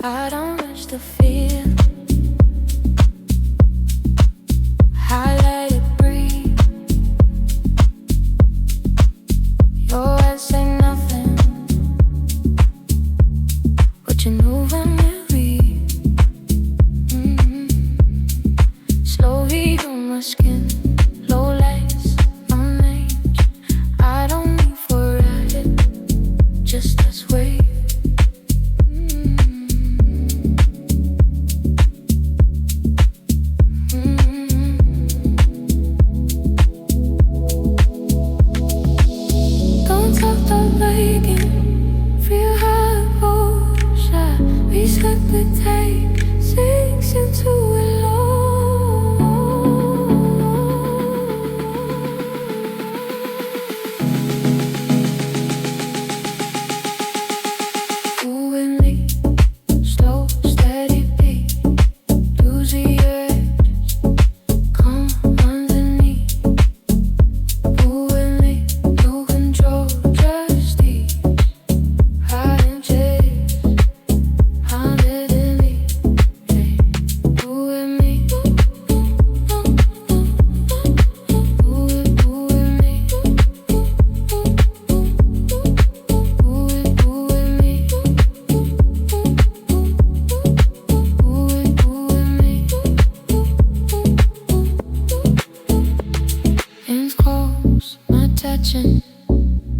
I don't rush to feel. I let it breathe. Your words say nothing, but you know when you read. Slow heat on my skin, low lights on range. I don't need for it, just us wait. Sinks into it all. Ooh, with me, slow, steady beat. Lose the edges, come underneath. Ooh, with me, you control just ease. Hide and chase, underneath.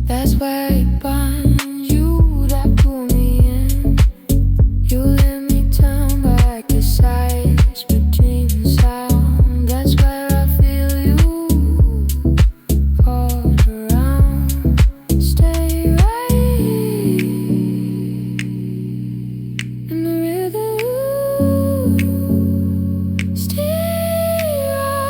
That's where it binds. You that pull me in. You let me turn back the sides between sound. That's where I feel you all around. Stay right in the rhythm. Stay right.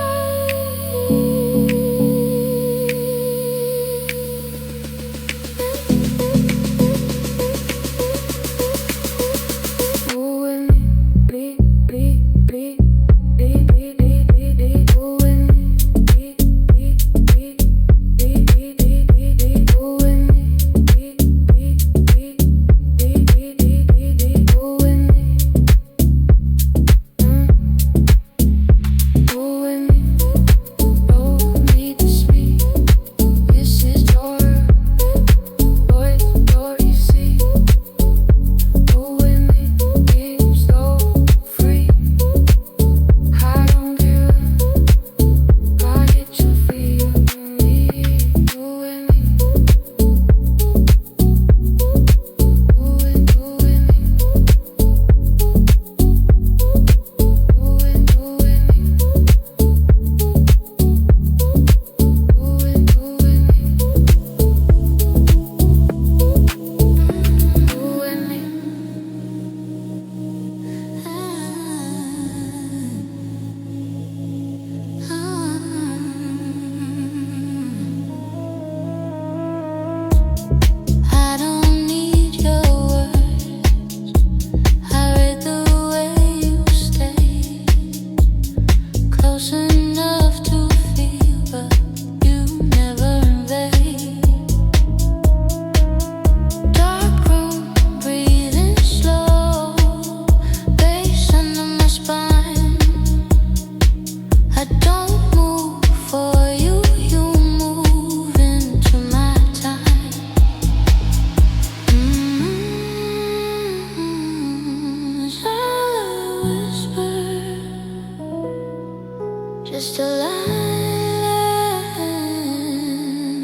Just a line,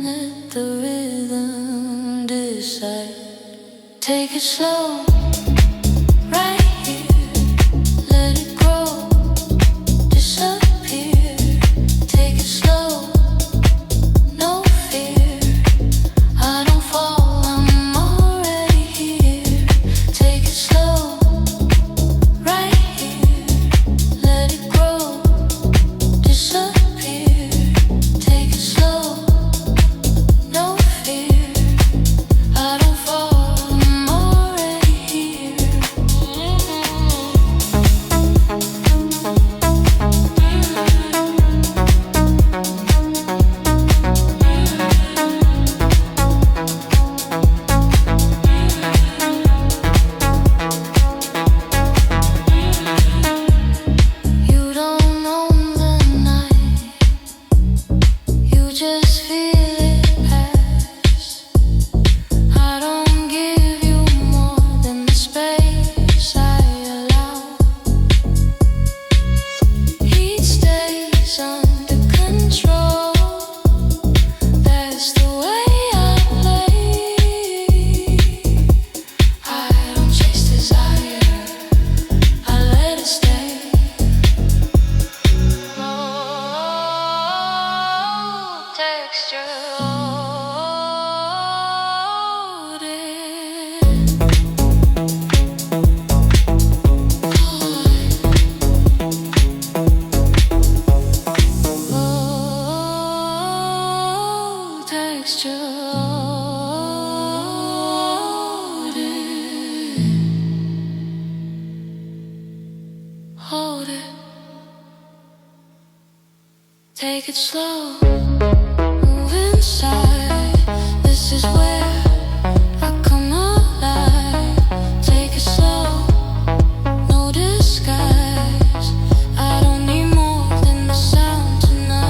let the rhythm decide. Take it slow, right here, let it grow, disappear. Take it slow, no fear. I don't fall, I'm already here. Take it slow, right here, let it grow, disappear. Take it slow, no fear. I don't fall, I'm already here. Take it slow, move inside. This is where I come alive. Take it slow, no disguise. I don't need more than the sound tonight.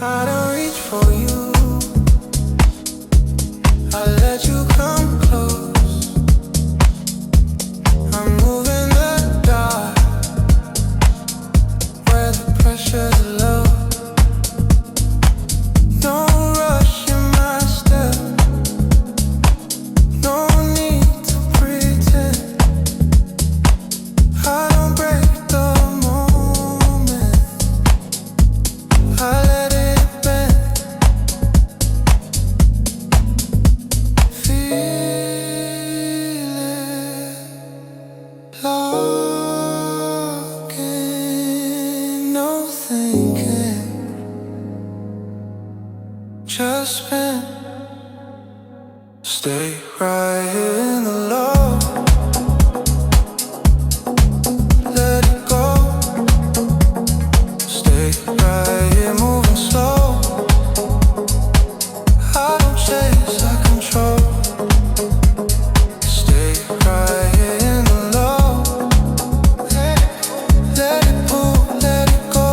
I don't reach for you, I let you come close. I'm moving the dark, where the pressure's low. No rush in my step, no need to pretend. I don't break the moment, I let it bend. Feel it, longing, no thinking, just spin. Stay right here in the low, let it go. Stay right here moving slow. I don't chase, I control. Stay right here in the low, let it pull, let it go.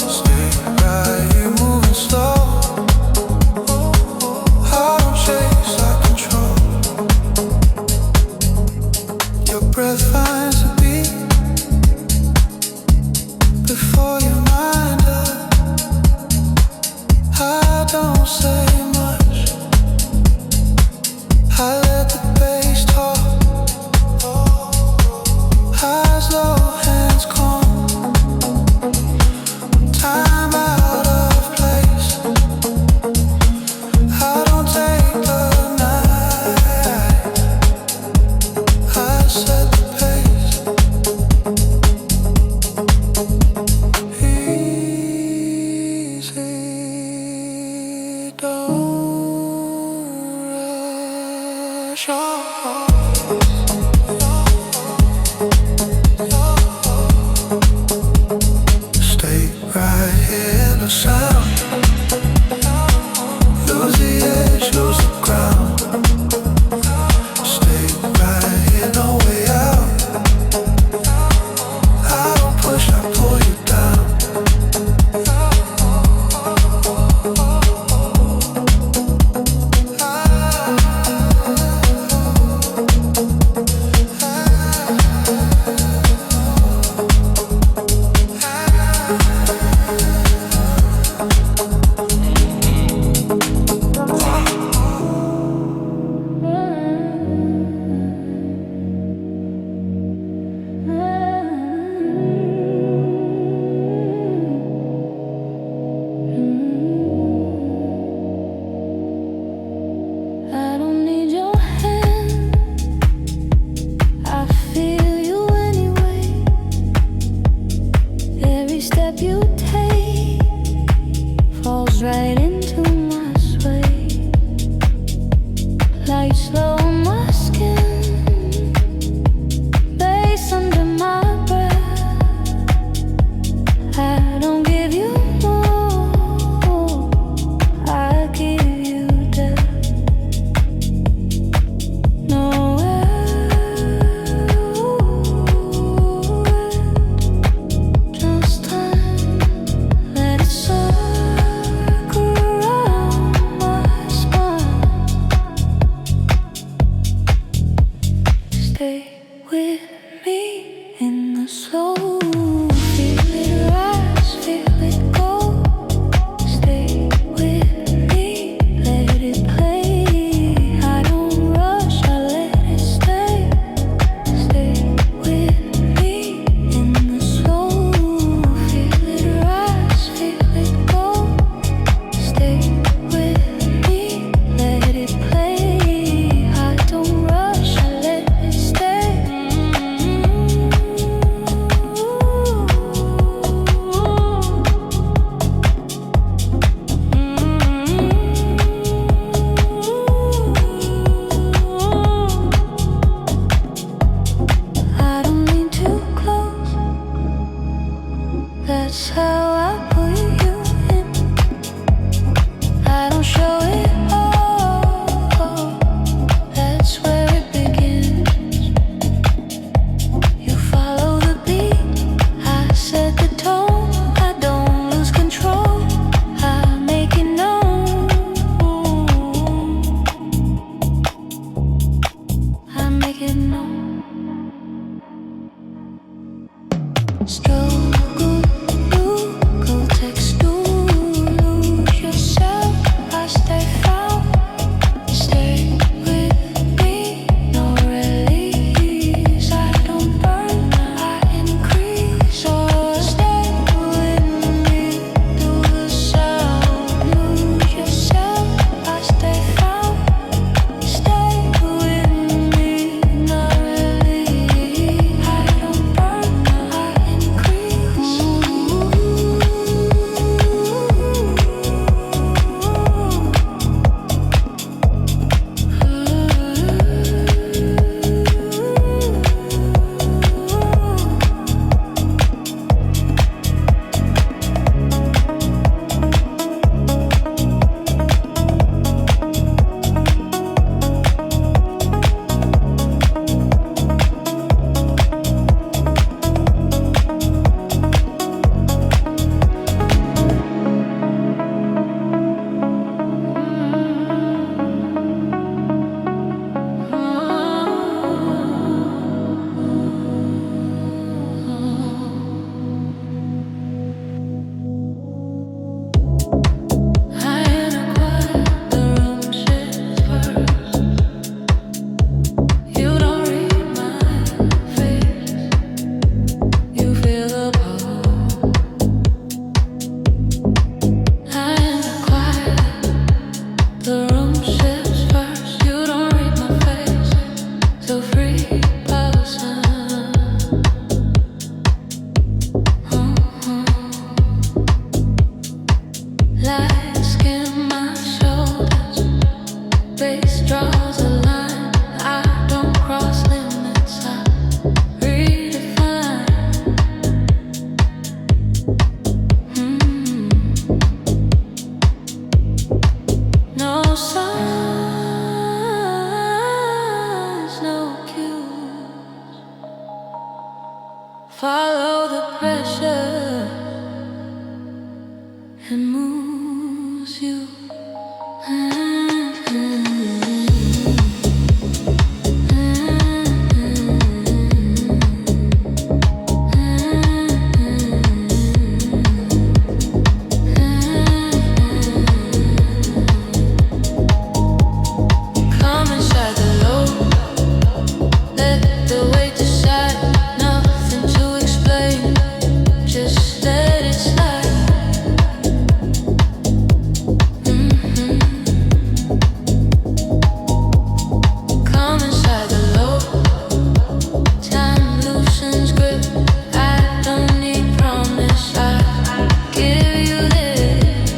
Stay right here moving slow. I don't chase, I control. Your breath finds a beat before your mind up. I don't say much, I let the bass talk. Eyes low, hands calm. Time out of place, I don't take the night, I set the pace. Easy, don't rush on. Stay right here, no sound. Lose the edge, lose the ground. Stay right here, no way out. I don't push, I pull you down. I don't need your hand, I feel you anyway. Every step you take falls right into my sway. Light slow on my skin, bass under my breath. I don't give you more, I give you depth. Just time, let it circle That's how I put you in. I don't show it all. That's where it begins. You follow the beat. I set the tone. I don't lose control. I make it known. I make it known. Struggle, go text, lose yourself. I stay found, stay with me, no release. I don't burn, I increase. Or stay with me through the sound. Lose yourself, I stay found, stay with me, no release. I don't burn, I increase. Follow the pressure and moves you. Come inside the low, let the weight decide. Nothing to explain, just let it slide. Come inside the low, time loosens grip. I don't need promise, I give you this.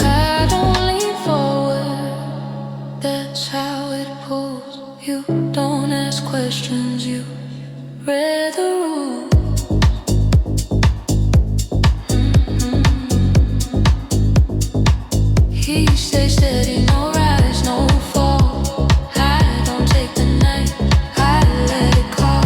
I don't lean forward, that's how it pulls. You don't ask questions, you read the rules. He stays steady, no rise, no fall. I don't take the night, I let it call.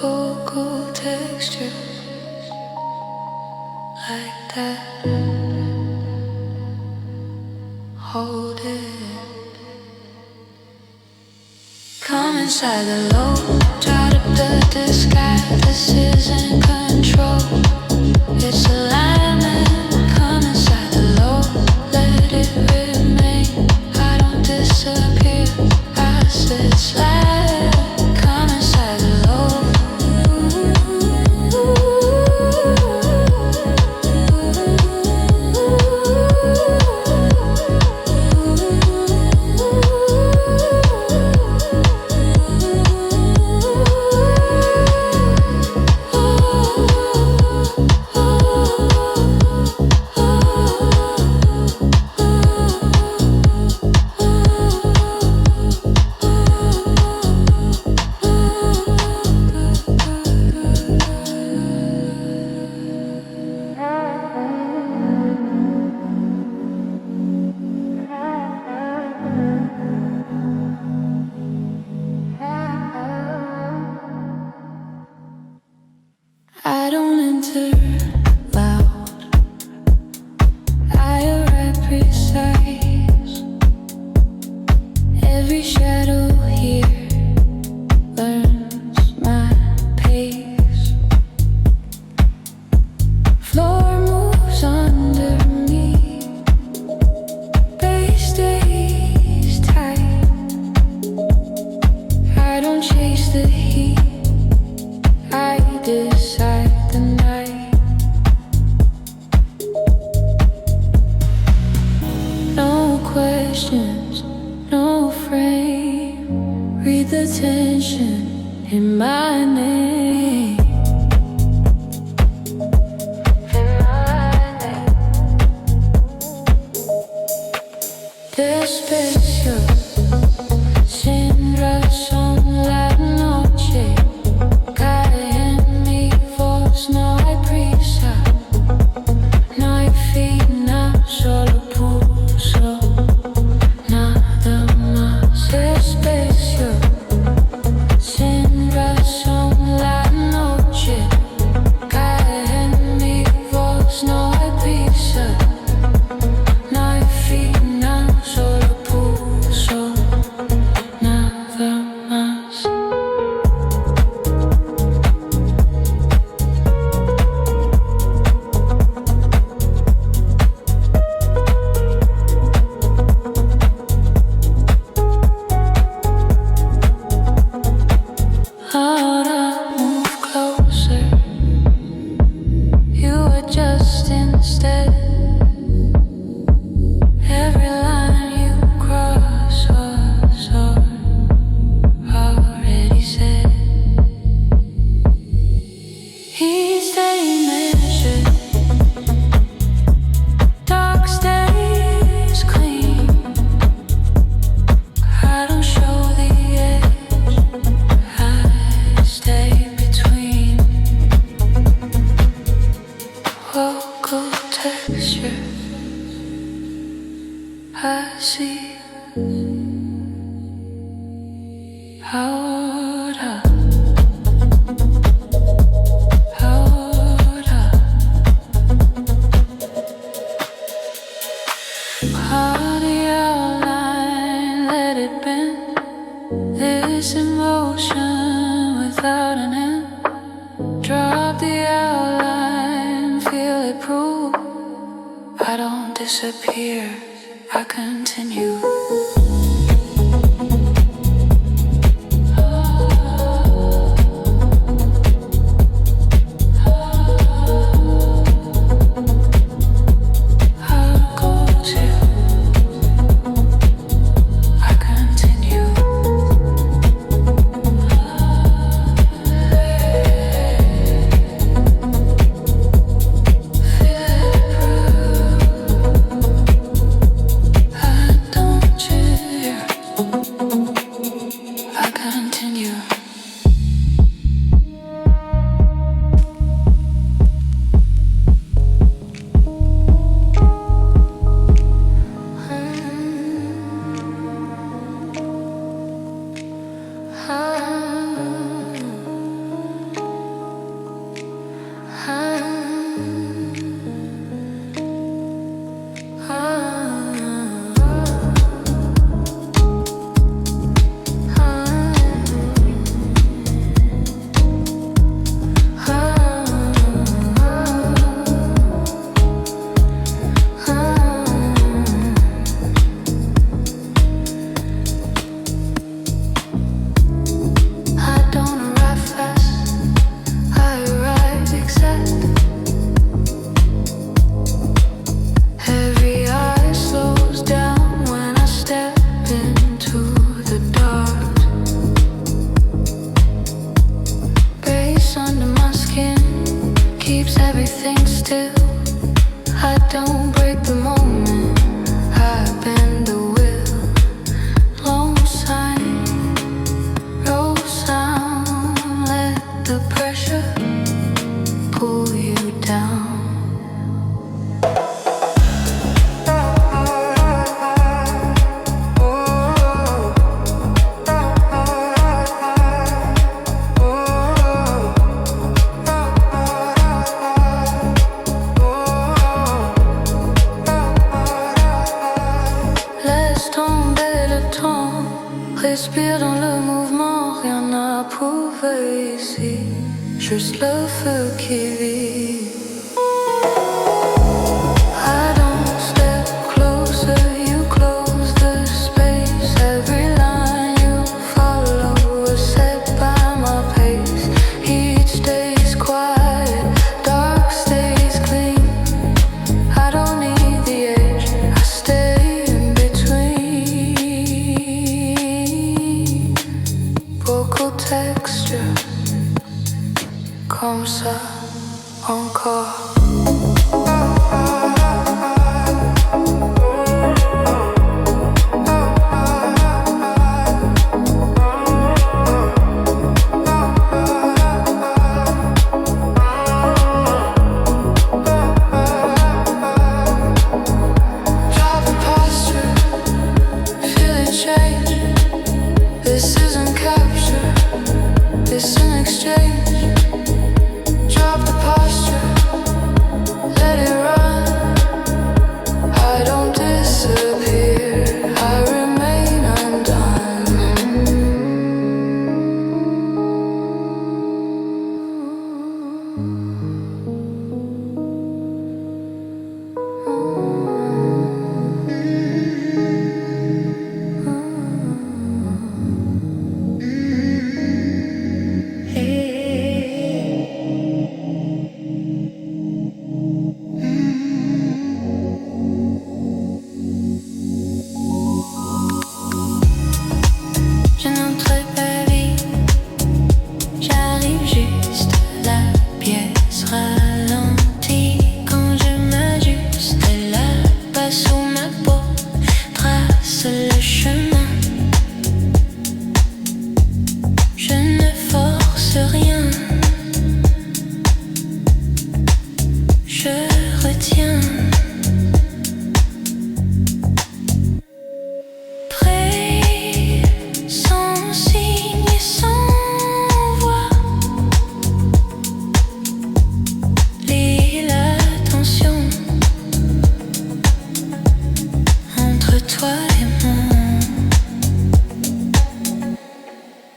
Vocal texture like that. Hold it. Come inside the low, try to blur the sky. This isn't control, it's alignment. Come inside the low, let it remain. I don't disappear, I said slide. Come inside the low. answer loud. I arrive precise. Every shadow here learns my pace. Floor moves under me. Base stays tight. I don't chase the heat. I decide the night. No questions, no frame. Read the tension in my name. Despecio, sin razón la noche cae en mi voz. No hay prisa, no hay fina, solo pulso, nada más. Despecio, sin razón la noche cae en mi voz. No hay prisa, no hay fina, solo pulso, nada más. Ahora move closer. You adjust instead. Every line you cross was already said. Each day measured, dark stays clean. I don't show the edge, I stay between. Vocal texture, I see. Ahora, ahora. Body outline, let it bend. This emotion without an end. Drop the outline, feel it prove. I don't disappear, I continue. How goes you? I continue. I don't cheer. I continue. I don't arrive fast, I arrive exact. Every eye slows down when I step into the dark. Grace under my skin keeps everything still. I don't break the moment, I bend the will. Long sign, roll sound, let the pressure pull you down. aussi, juste le feu qui vit. I don't step closer, you close the space. Every line you follow is set by my pace. Heat stays quiet, dark stays clean. I don't need the edge, I stay in between. Vocal texture, comme ça, encore.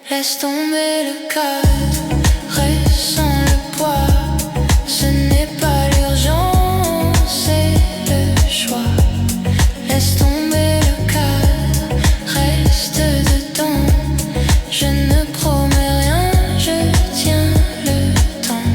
Laisse tomber le cadre, ressens le poids. Ce n'est pas l'urgence, c'est le choix. Laisse tomber le cadre, reste dedans. Je ne promets rien, je tiens le temps.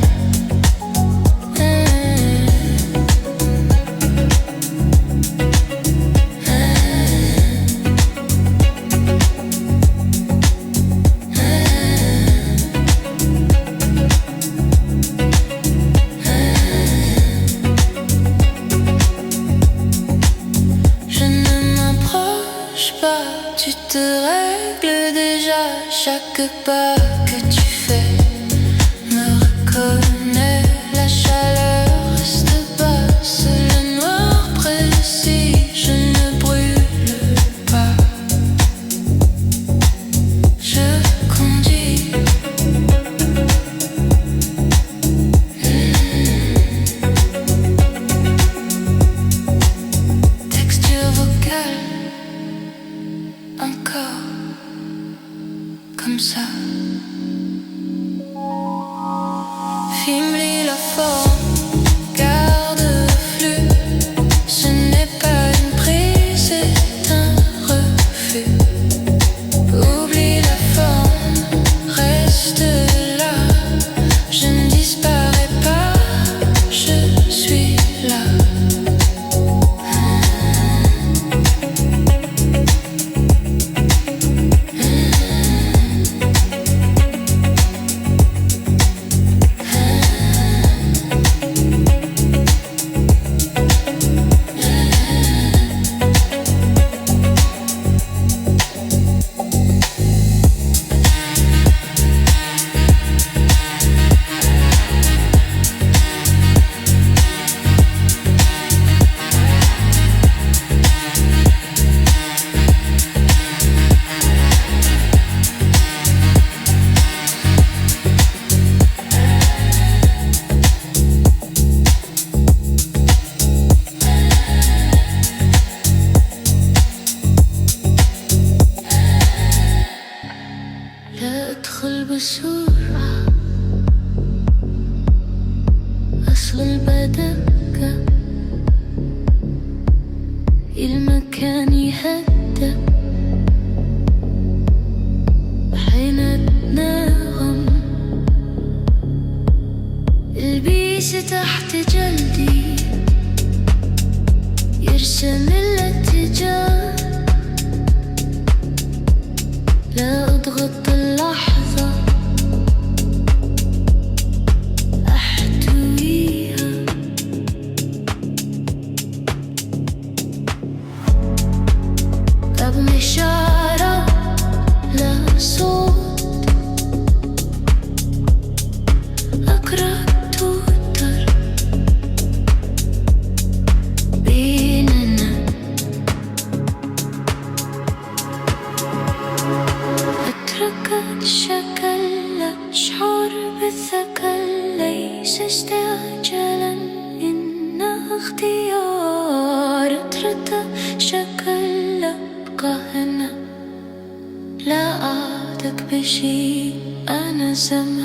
Tu te règles déjà chaque pas que tu fais. Me reconnais, la chaleur reste basse, le noir précis, je ne brûle pas. Je conduis. Texture vocale. Encore comme ça. Filme-lui la forme, garde le flux. Ce n'est pas une prise, c'est un refus. Oublie la forme, reste là. Je ne disparais pas, je suis là. إبليس تحت جلدي يرسم الاتجاه، لا أضغط اللحظة أحتويها. قبل إشارة لا صوت أقرأ توتر بيننا. أتركت شكل أشعر بالثقل، ليس استعجالا إنه اختيار. أتركت شكل أبقى هنا، لا أعتق بشيء أنا زمان.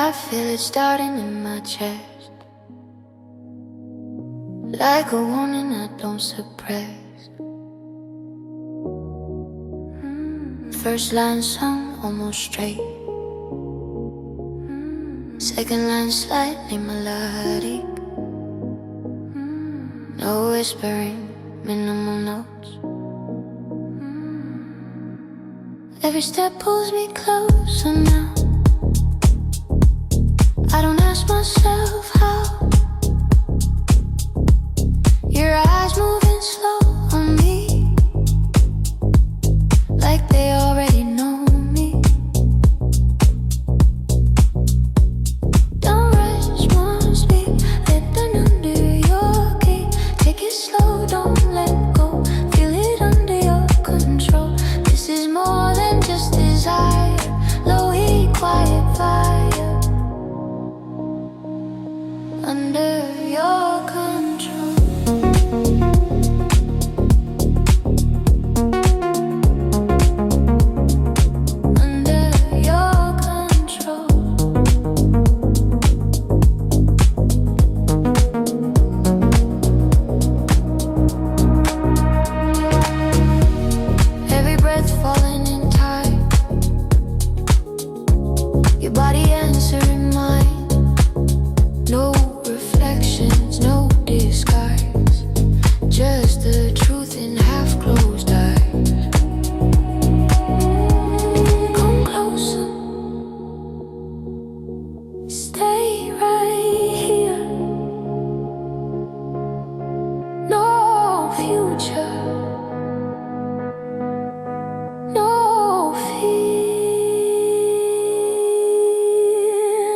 I feel it starting in my chest, like a warning I don't suppress. First line sung almost straight, second line slightly melodic. No whispering, minimal notes. Every step pulls me closer now. I don't ask myself how. Your eyes moving slow on me, like they already know me. Don't rush, won't speak, let them under your key. Take it slow, don't let go, feel it under your control. This is more than just desire, low heat. Your body answering mine. No reflections, no disguise. Just the truth in half closed eyes. Come closer. Stay right here. No future. No fear.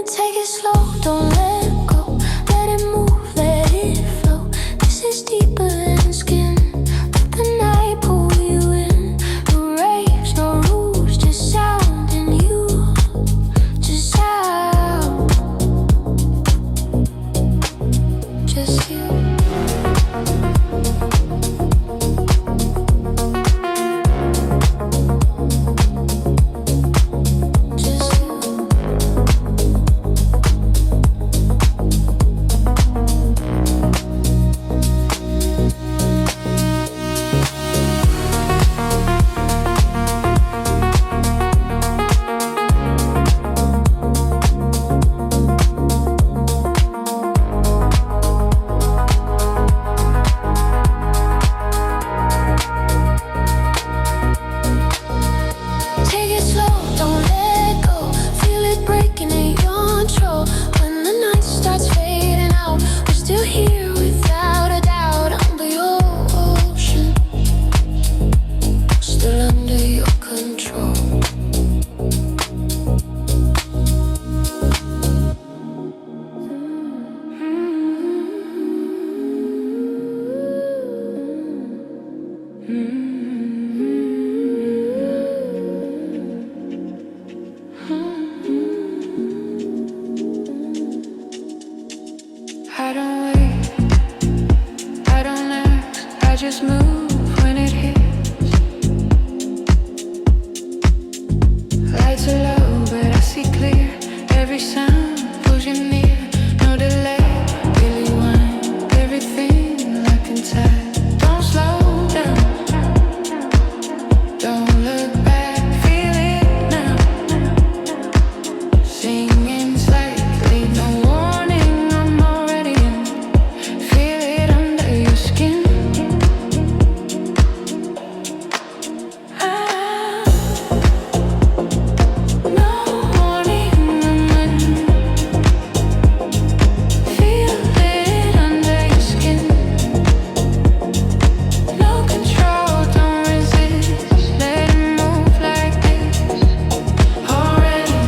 Take it slow, don't let go. Let it move, let it flow. This is deeper than skin. Let the night pull you in. No raves, no rules, just sound and you. Just sound. Just you. Just you. Take it slow, don't let go. Feel it breaking in control. When the night starts fading out, we're still here without a doubt. Under your ocean, still under your control. I don't wait, I don't ask, I just move when it hits. Lights are low, but I see clear. Every sound pulls you near. No delay, really wind. Everything locked in tight. Don't slow down, don't look back. Feel it now. Singing slightly, no warning, I'm already in. Feel it under your skin. No warning, I'm in. Feel it under your skin. No control, don't resist. Let it move like this. Already,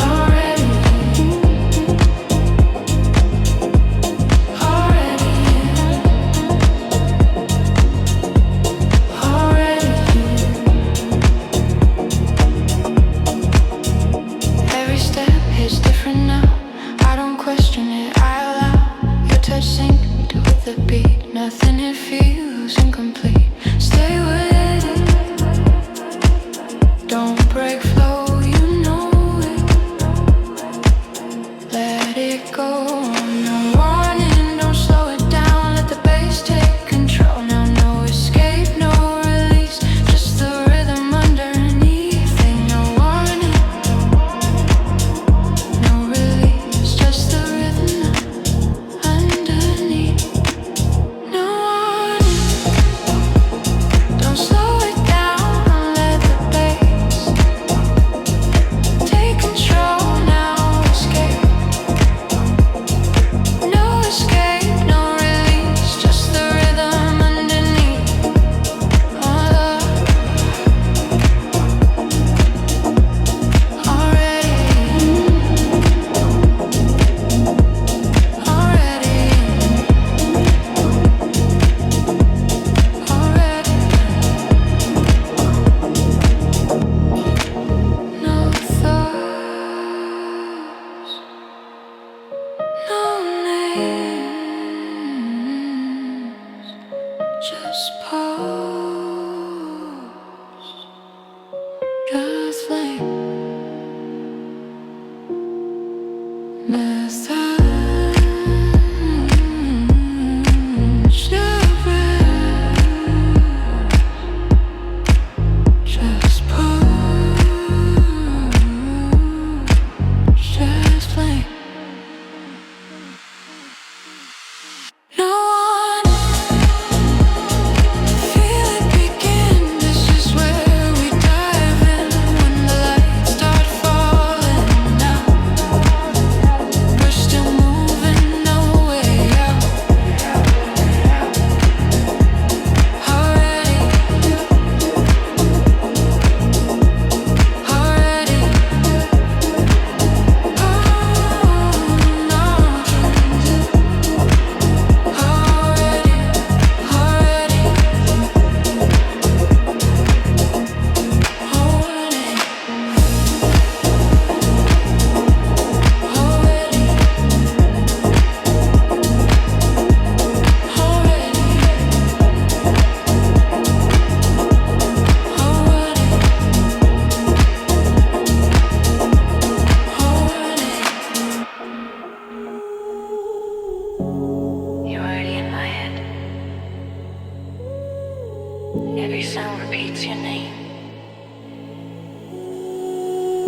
already, already. Every step is different now. I don't question it, I allow your touch synced with the beat. Nothing, it feels incomplete. Stay with it. Don't break flow, you know it. Let it go. No warning, don't slow it down. Let the bass take control. Now no escape, no release. Just the rhythm underneath. Ain't no warning, no release. Just the rhythm underneath. No warning, don't slow it down. Let the bass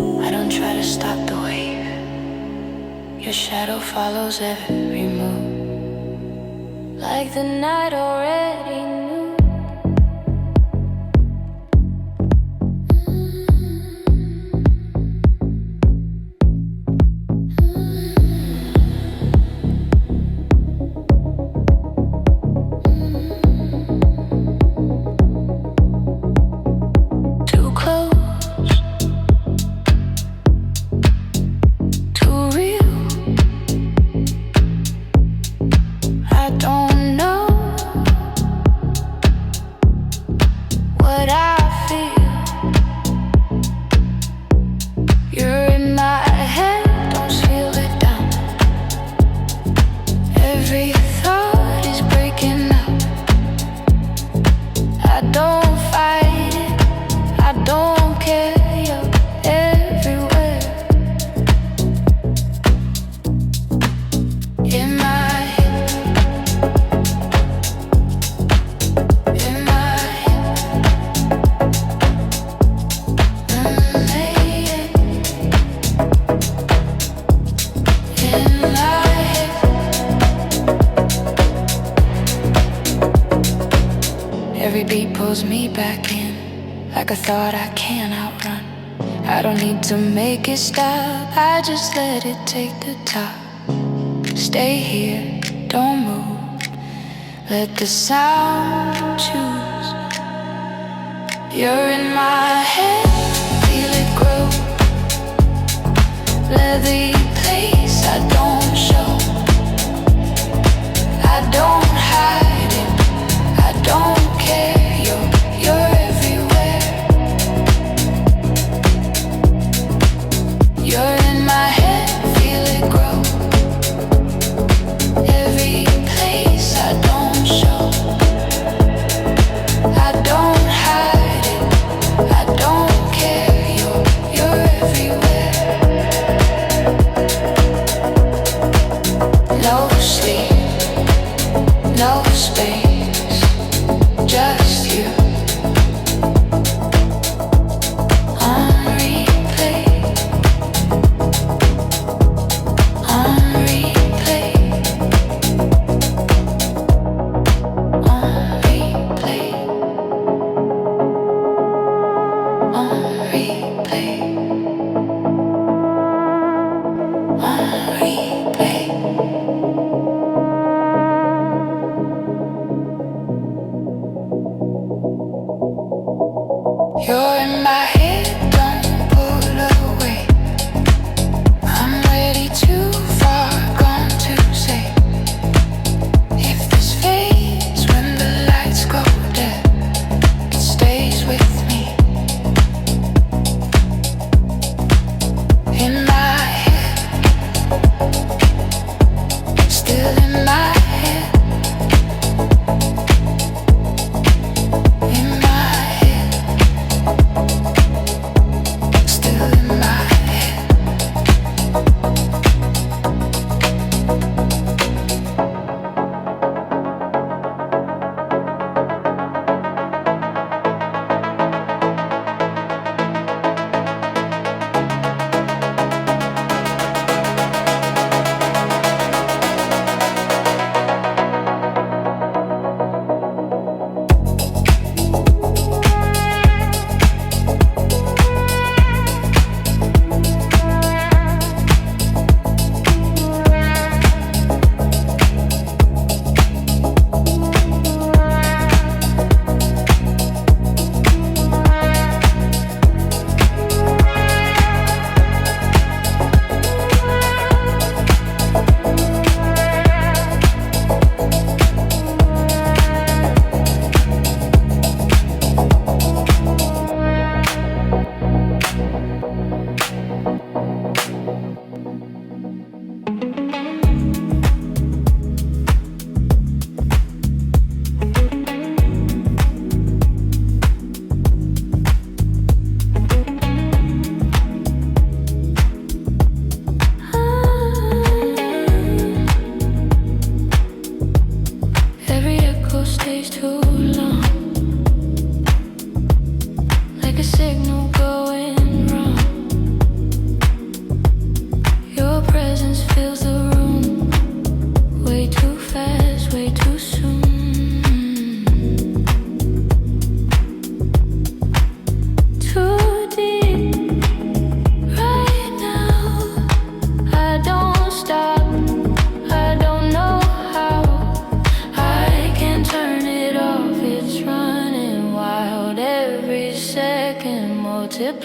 I don't try to stop the wave. Your shadow follows every move, like the night already knew. Too close, too real. I don't know what I feel. You're in my head, don't feel it down. Every thought is breaking up. I don't fight it, I don't care. You're everywhere. In my head, in my head, in my head. Every beat pulls me back in, like a thought I can't outrun. I don't need to make it stop, I just let it take the top. Stay here, don't move, let the sound choose. You're in my head, feel it grow. Leathery place I don't show. I don't hide it, I don't care. You're everywhere. You're in my head, feel it grow. Every place I don't show. I don't hide it, I don't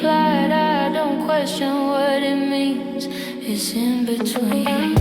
light, I don't question what it means. It's in between.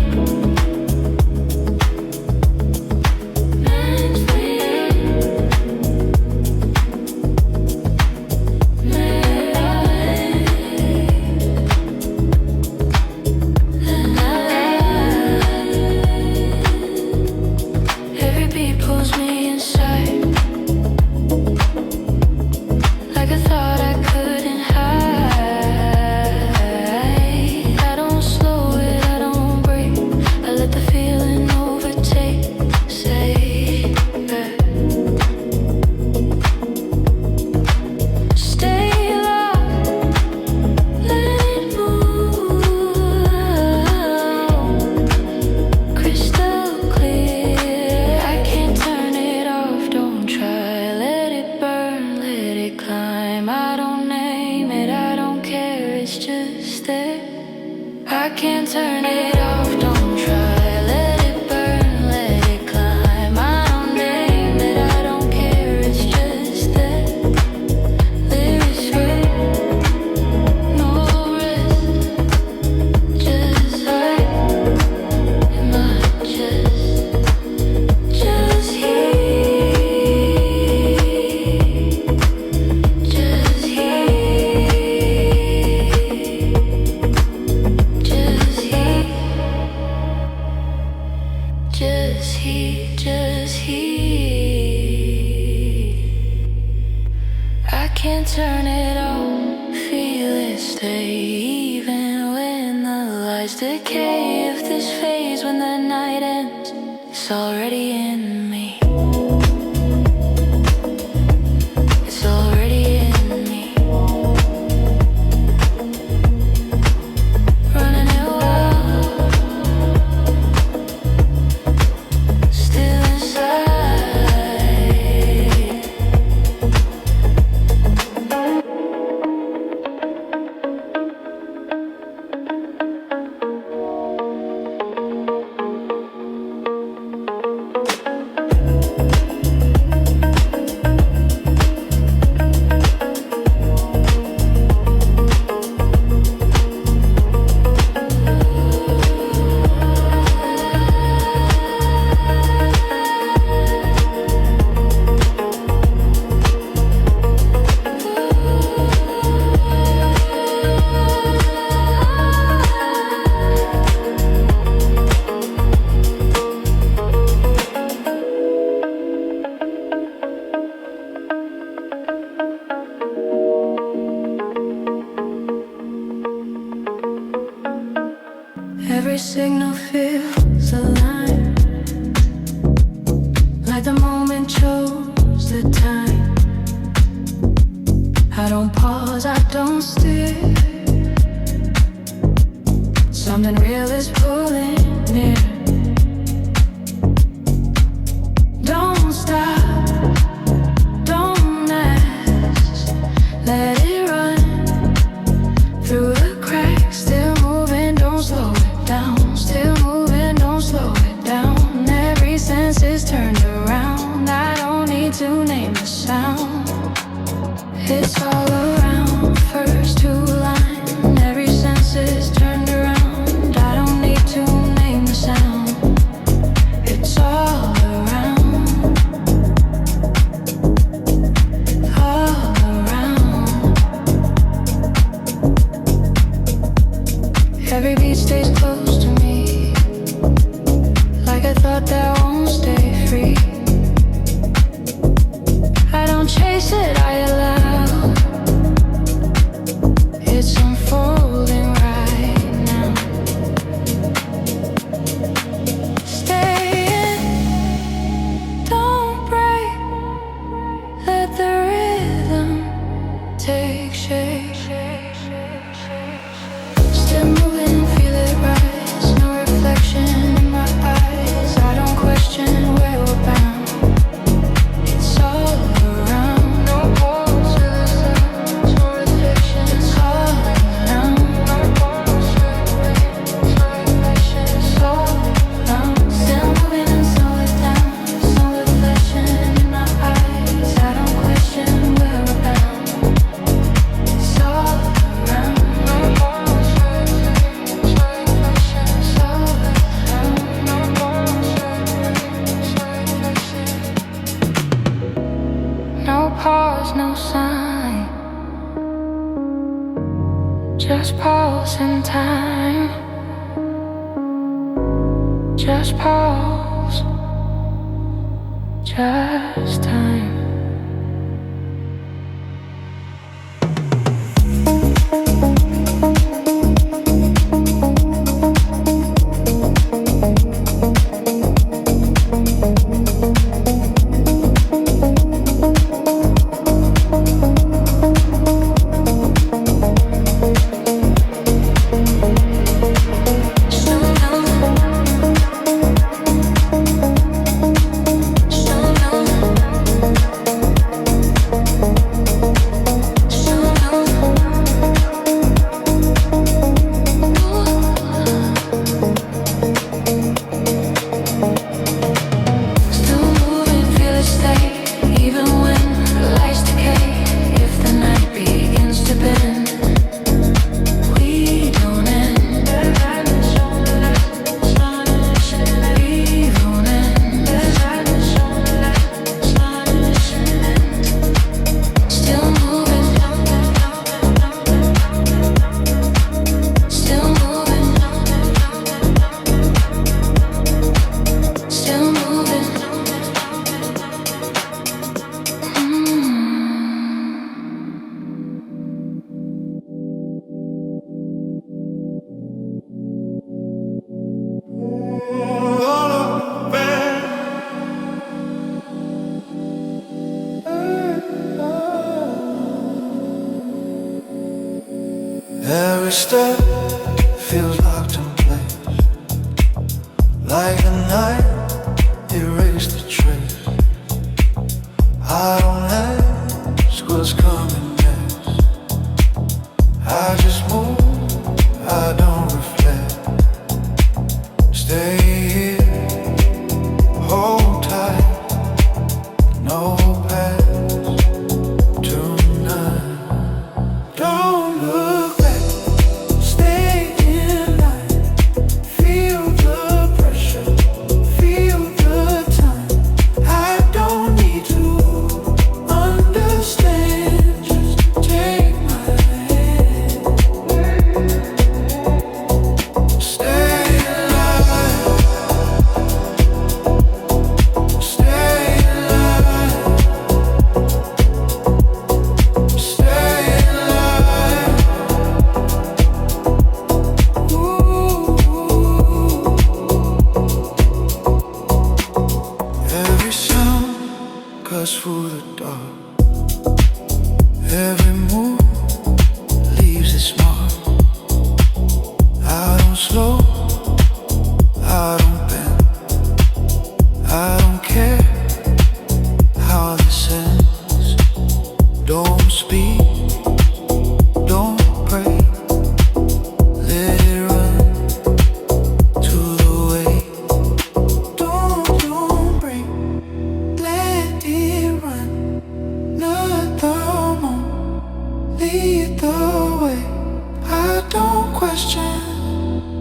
Every signal feels aligned, like the moment chose the time. I don't pause, I don't steer. Something real is pulling near. Don't stop, don't ask, let it run through the cracks. Still moving, don't slow it down. Still moving, don't slow it down. Every sense is turned around. I don't need to name the sound. It's all around, first two line. Every sense is turned around. I don't need to name the sound. It's all around, all around. Every beat stays close to me, like a thought that won't stay free. I don't chase it, I allow. It's unfolding right now. Stay in, don't break. Let the rhythm take shape. Still moving, feel it rise. No reflection in my eyes. I don't question where we're bound. It's all around. No Just pause in time. Just pause. Just time. Every step feels locked in place, like the night erased the trace. I don't ask what's coming next. I just move, I don't reflect. Stay here, hold tight, no past tonight. Don't look back, stay in line. Feel the pressure, feel the time. I don't need to understand, just take my hand. Stay alive, stay alive, stay alive. Every sound cuts through the dark. Every move leaves its mark. I don't slow, I don't bend. I don't care how this ends. Don't speak, don't pray. Let it run to the way. Don't break, let it run. Not the moment, lead the way. I don't question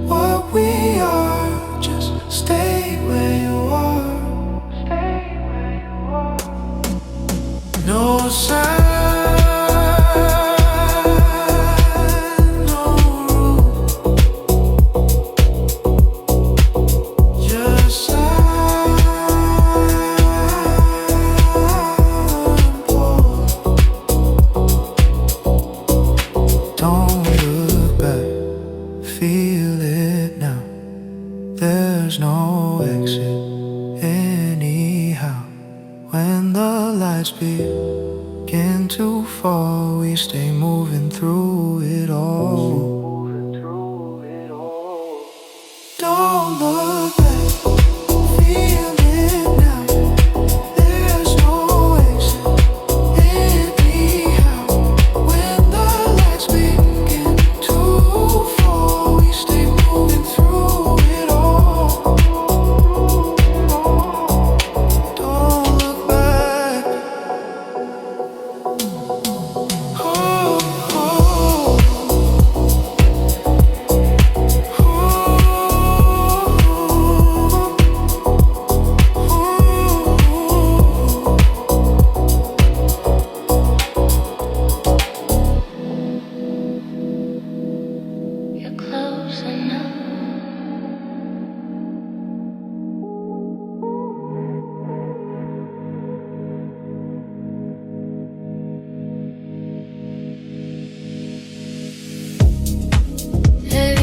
what we are, just stay where you are. No sign, no rule, just don't look back, feel it now. There's no exit anyhow. When the lights begin to fall, we stay moving through it all. Don't look back, feel it now. There's no exit anyhow. When the lights begin to fall, we stay moving through it all. Don't look back.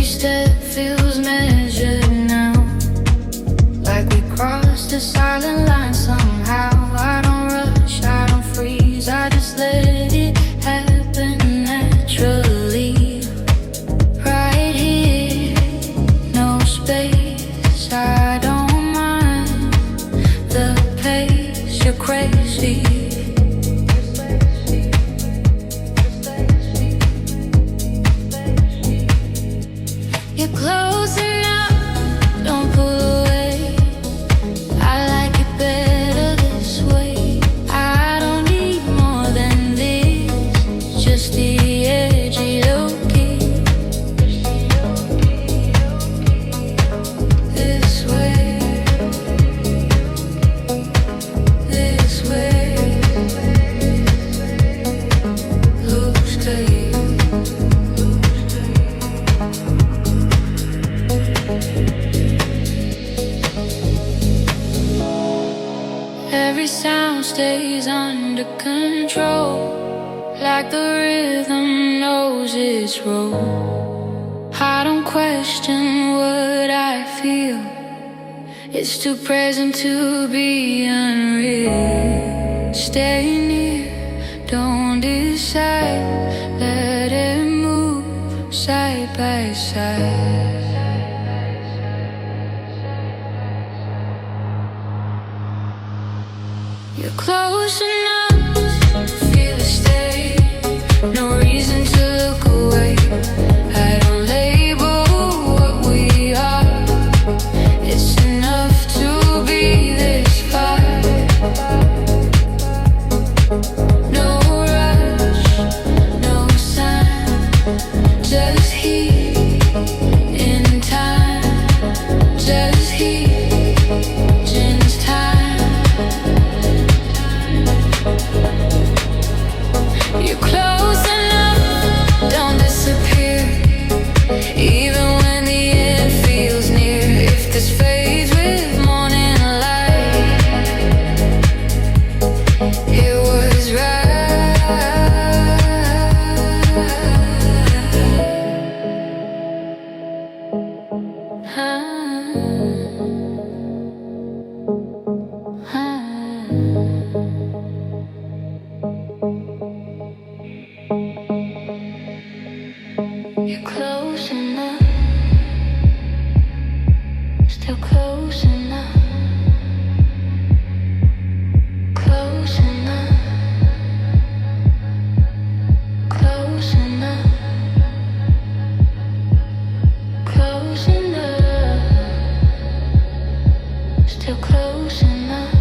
step feels measured now, like we crossed a silent line somehow. I don't rush, I don't freeze, I just let it happen naturally. Right here, no space, I don't mind the pace, you're crazy. You're close enough, don't pull away. I like it better this way. I don't need more than this, just the edgy low-key. This way, this way, looks to you. Every sound stays under control, like the rhythm knows its role. I don't question what I feel, it's too present to be unreal. Stay near, don't decide, let it move side by side. You're close enough, feel the stay. No reason to look away. I don't label what we are. It's enough to be this far. No rush, no sign, just here in time, just here in time. You're close enough, don't disappear, even when the end feels near. If this fades with morning light, it was right. You're close enough, still close enough, close enough, close enough, close enough, still close enough.